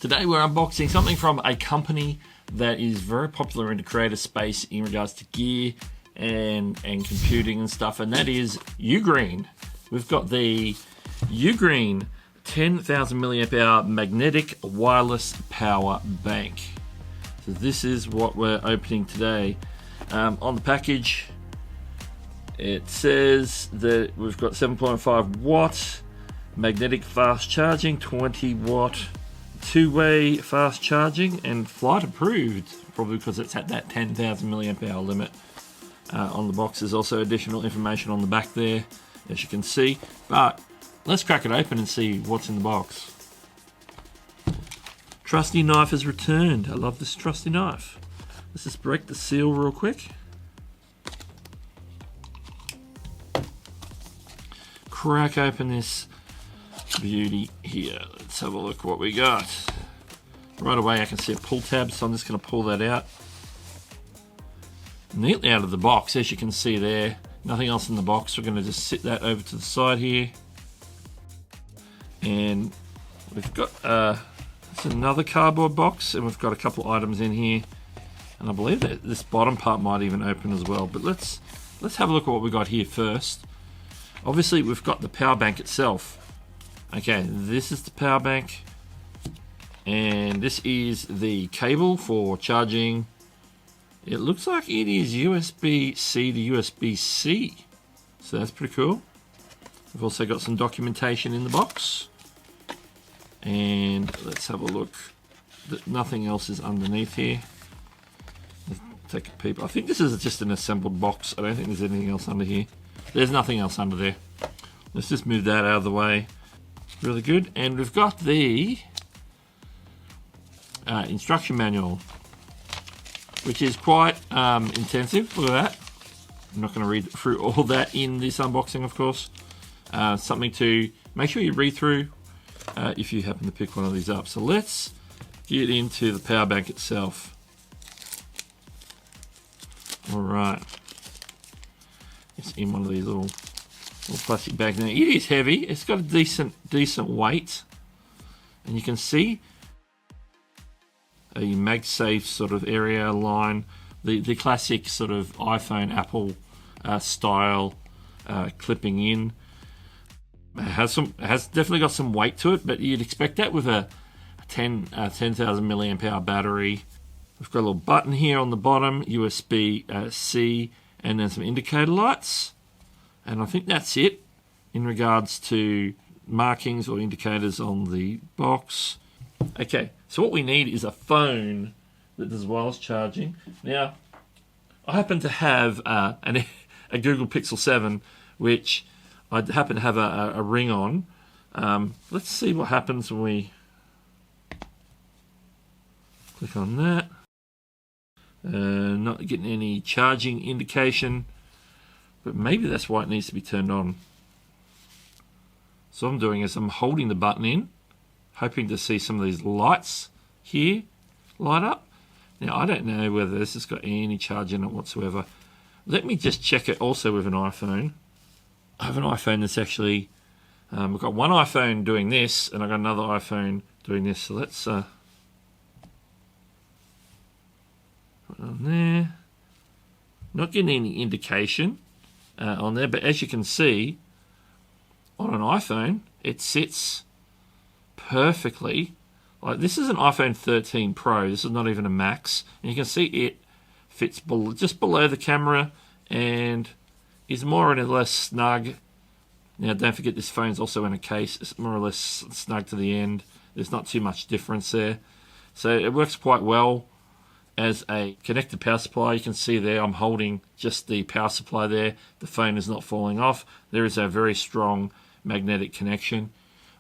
Today we're unboxing something from a company that is very popular in the creator space in regards to gear and computing and stuff, and that is UGREEN. We've got the UGREEN 10,000 milliamp hour magnetic wireless power bank. So this is what we're opening today. On the package it says that we've got 7.5 watt magnetic fast charging, 20 watt two-way fast charging, and flight approved, probably because it's at that 10,000 milliamp hour limit. On the box there's also additional information on the back there, as you can see, but let's crack it open and see what's in the box. Trusty knife is returned. I love this trusty knife. Let's just break the seal real quick. Crack open this beauty here. Let's have a look what we got. Right away I can see a pull tab, so I'm just going to pull that out. Neatly out of the box, as you can see there. Nothing else in the box. We're going to just sit that over to the side here. And we've got it's another cardboard box, and we've got a couple items in here. And I believe that this bottom part might even open as well. But let's have a look at what we got here first. Obviously we've got the power bank itself. Okay, this is the power bank, and this is the cable for charging. It looks like it is USB-C to USB-C, so that's pretty cool. We've also got some documentation in the box, and let's have a look. Nothing else is underneath here. Let's take a peep. I think this is just an assembled box. I don't think there's anything else under here. There's nothing else under there. Let's just move that out of the way. Really good. And we've got the instruction manual, which is quite intensive. Look at that. I'm not going to read through all that in this unboxing, of course. Something to make sure you read through if you happen to pick one of these up. So let's get into the power bank itself. Alright. It's in one of these little plastic bags. Now it is heavy. It's got a decent weight, and you can see a MagSafe sort of area line, the classic sort of iPhone Apple style clipping in. It has definitely got some weight to it, but you'd expect that with a 10,000 milliamp hour battery. We've got a little button here on the bottom, USB-C, and then some indicator lights. And I think that's it in regards to markings or indicators on the box. Okay, so what we need is a phone that does wireless charging. Now, I happen to have a Google Pixel 7, which I happen to have a ring on. Let's see what happens when we click on that. Not getting any charging indication, but maybe that's why it needs to be turned on. So what I'm doing is I'm holding the button in, hoping to see some of these lights here light up. Now I don't know whether this has got any charge in it whatsoever. Let me just check it also with an iPhone. I have an iPhone that's actually, I've got one iPhone doing this, and I've got another iPhone doing this. So let's put it on there. Not getting any indication on there, but as you can see on an iPhone it sits perfectly. Like, this is an iPhone 13 Pro, this is not even a Max, and you can see it fits just below the camera and is more or less snug. Now don't forget this phone's also in a case. It's more or less snug to the end. There's not too much difference there, so it works quite well as a connected power supply. You can see there I'm holding just the power supply there. The phone is not falling off. There is a very strong magnetic connection.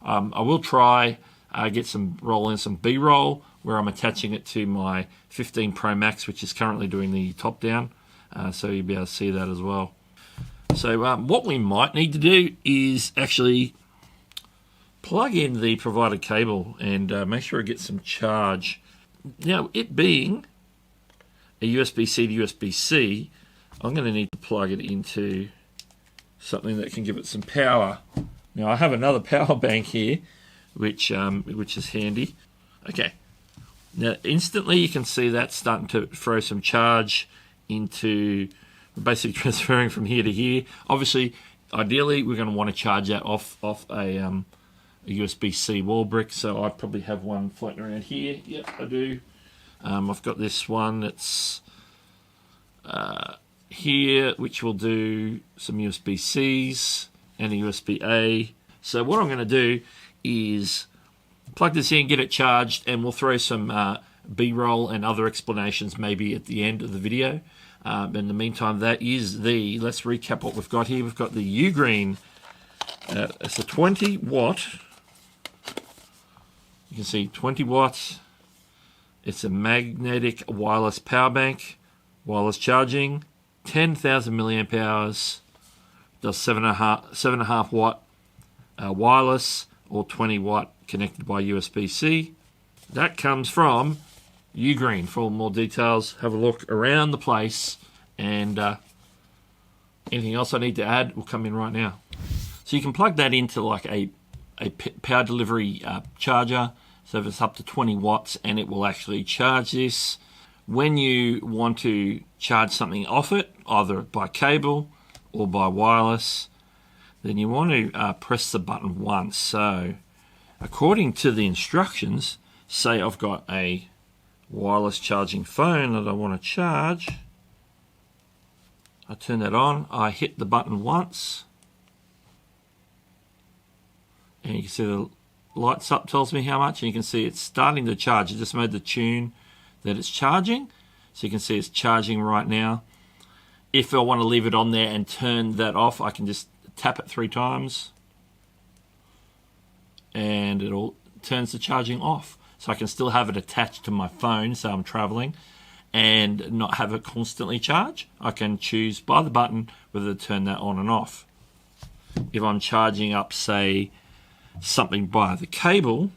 I will try roll in some B-roll where I'm attaching it to my 15 Pro Max, which is currently doing the top down, so you'll be able to see that as well. So what we might need to do is actually plug in the provided cable and make sure it gets some charge. Now, it being a USB-C to USB-C, I'm going to need to plug it into something that can give it some power. Now I have another power bank here, which is handy. Okay, now instantly you can see that starting to throw some charge into basically transferring from here to here. Obviously, ideally, we're going to want to charge that off a USB-C wall brick, so I probably have one floating around here. Yep, I do. I've got this one that's here, which will do some USB-Cs and a USB-A. So what I'm going to do is plug this in, get it charged, and we'll throw some B-roll and other explanations maybe at the end of the video. In the meantime, let's recap what we've got here. We've got the UGREEN, it's a 20 watt, you can see 20 watts. It's a magnetic wireless power bank, wireless charging, 10,000 milliamp hours, does 7.5 watt wireless, or 20 watt connected by USB-C. That comes from UGREEN. For more details, have a look around the place, and anything else I need to add will come in right now. So you can plug that into like a power delivery charger, so if it's up to 20 watts, and it will actually charge this. When you want to charge something off it, either by cable or by wireless, then you want to press the button once. So according to the instructions, say I've got a wireless charging phone that I want to charge. I turn that on, I hit the button once, and you can see the lights up, tells me how much, and you can see it's starting to charge. It just made the tune that it's charging, so you can see it's charging right now. If I want to leave it on there and turn that off, I can just tap it 3 times and it turns the charging off. So I can still have it attached to my phone, so I'm traveling, and not have it constantly charge. I can choose by the button whether to turn that on and off. If I'm charging up, say, something by the cable,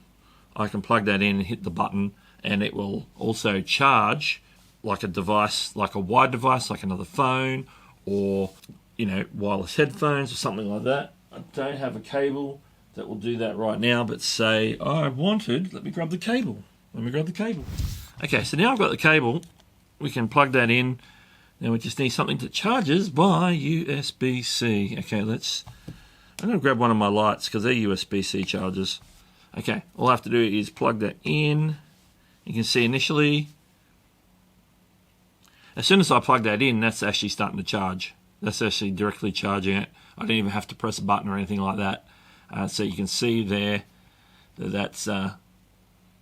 I can plug that in and hit the button, and it will also charge like a device, like a wired device, like another phone, or wireless headphones or something like that. I don't have a cable that will do that right now, but say I wanted, let me grab the cable. Okay, so now I've got the cable, we can plug that in. Now we just need something that charges by USB-C. Okay, I'm going to grab one of my lights because they're USB-C chargers. Okay, all I have to do is plug that in. You can see initially, as soon as I plug that in, that's actually starting to charge. That's actually directly charging it. I don't even have to press a button or anything like that. So you can see there that that's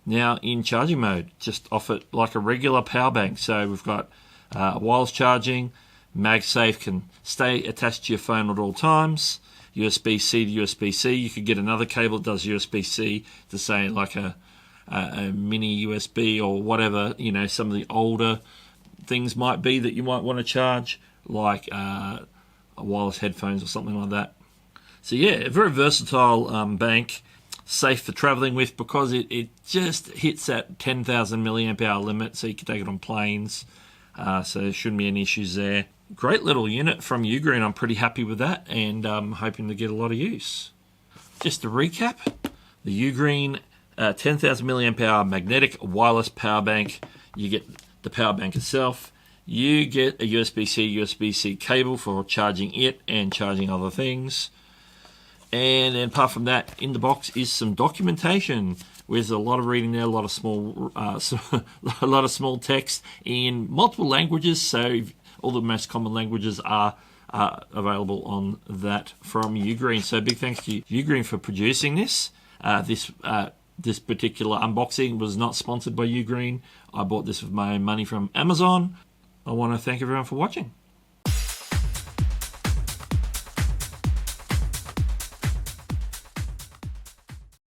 now in charging mode, just off it like a regular power bank. So we've got wireless charging, MagSafe can stay attached to your phone at all times, USB-C to USB-C. You could get another cable that does USB-C to say like a mini USB or whatever, some of the older things might be that you might want to charge, like wireless headphones or something like that. So yeah, a very versatile bank, safe for traveling with because it just hits that 10,000 milliamp hour limit, so you can take it on planes. So there shouldn't be any issues there. Great little unit from UGREEN. I'm pretty happy with that, and I'm hoping to get a lot of use. Just to recap, the UGREEN 10,000 milliamp hour magnetic wireless power bank. You get the power bank itself. You get a USB-C cable for charging it and charging other things. And then apart from that, in the box is some documentation. There's a lot of reading there, a lot of small text in multiple languages. So all the most common languages are available on that from UGREEN. So big thanks to UGREEN for producing this. This particular unboxing was not sponsored by UGREEN. I bought this with my own money from Amazon. I want to thank everyone for watching.